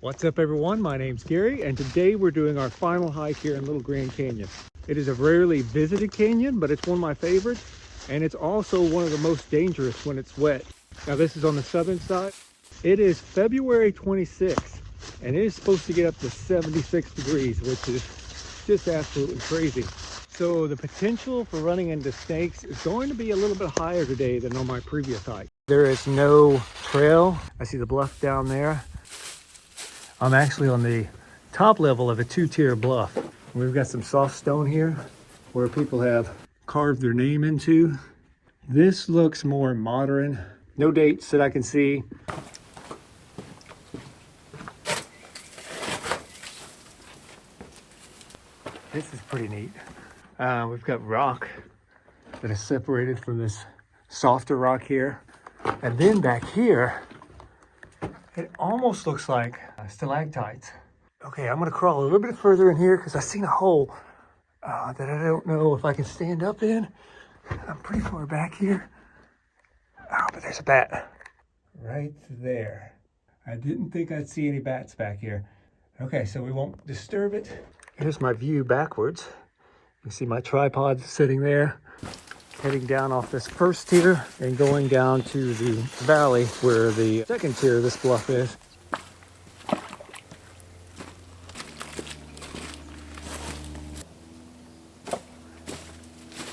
What's up everyone, my name's Gary and today we're doing our final hike here in Little Grand Canyon. It is a rarely visited canyon, but it's one of my favorites, and it's also one of the most dangerous when it's wet. Now this is on the southern side. It is February 26th and it is supposed to get up to 76 degrees, which is just absolutely crazy. So the potential for running into snakes is going to be a little bit higher today than on my previous hike. There is no trail. I see the bluff down there. I'm actually on the top level of a two-tier bluff. We've got some soft stone here where people have carved their name into. This looks more modern. No dates that I can see. This is pretty neat. We've got rock that is separated from this softer rock here. And then back here, it almost looks like stalactites. Okay, I'm gonna crawl a little bit further in here because I seen a hole that I don't know if I can stand up in. I'm pretty far back here. Oh, but there's a bat right there. I didn't think I'd see any bats back here. Okay, so we won't disturb it. Here's my view backwards. You see my tripod sitting there. Heading down off this first tier and going down to the valley where the second tier of this bluff is.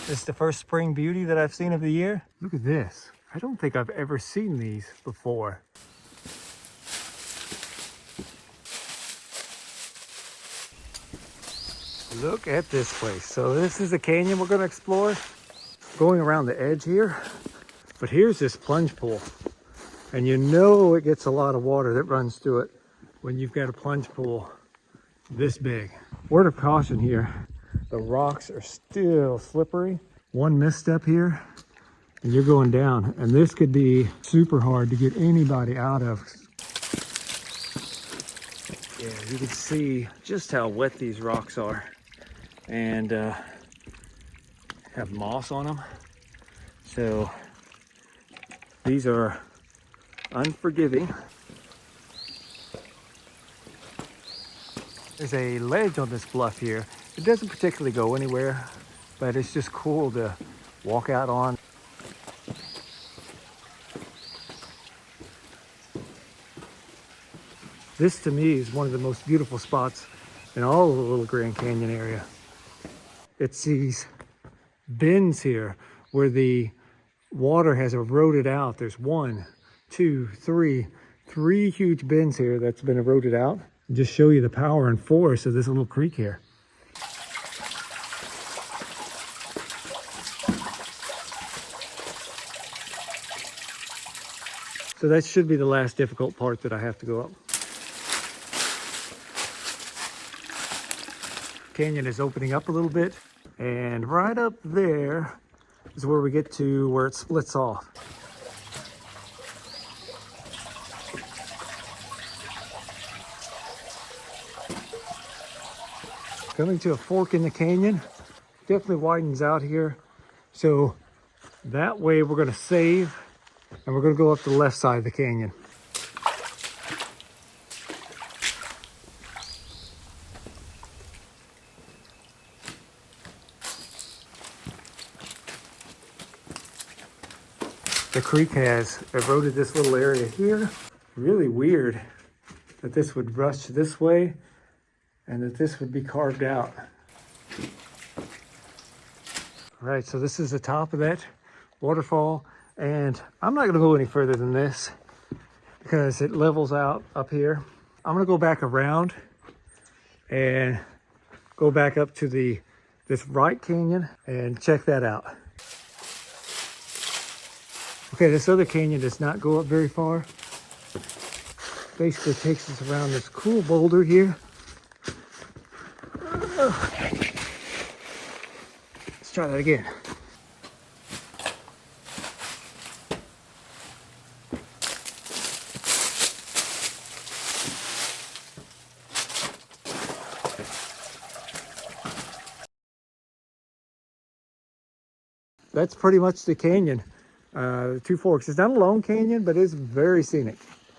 This is the first spring beauty that I've seen of the year. Look at this. I don't think I've ever seen these before. Look at this place. So this is the canyon we're going to explore. Going around the edge here, but here's this plunge pool, and you know it gets a lot of water that runs through it when you've got a plunge pool this big. Word of caution here, the rocks are still slippery. One misstep here and you're going down, and this could be super hard to get anybody out of. Yeah, you can see just how wet these rocks are, and have moss on them, so these are unforgiving. There's a ledge on this bluff here. It doesn't particularly go anywhere, but it's just cool to walk out on. This to me is one of the most beautiful spots in all of the Little Grand Canyon area. It's these bends here where the water has eroded out. There's three huge bends here that's been eroded out. Just show you the power and force of this little creek here. So that should be the last difficult part that I have to go up. Canyon is opening up a little bit, and right up there is where we get to where it splits off. Coming to a fork in the canyon, definitely widens out here. So that way we're going to save, and we're going to go up the left side of the canyon. The creek has eroded this little area here. Really weird that this would rush this way and that this would be carved out. All right, so this is the top of that waterfall, and I'm not gonna go any further than this because it levels out up here. I'm gonna go back around and go back up to this right canyon and check that out. Okay, this other canyon does not go up very far. Basically takes us around this cool boulder here. Let's try that again. That's pretty much the canyon. The Two Forks. It's not a long canyon, but it's very scenic.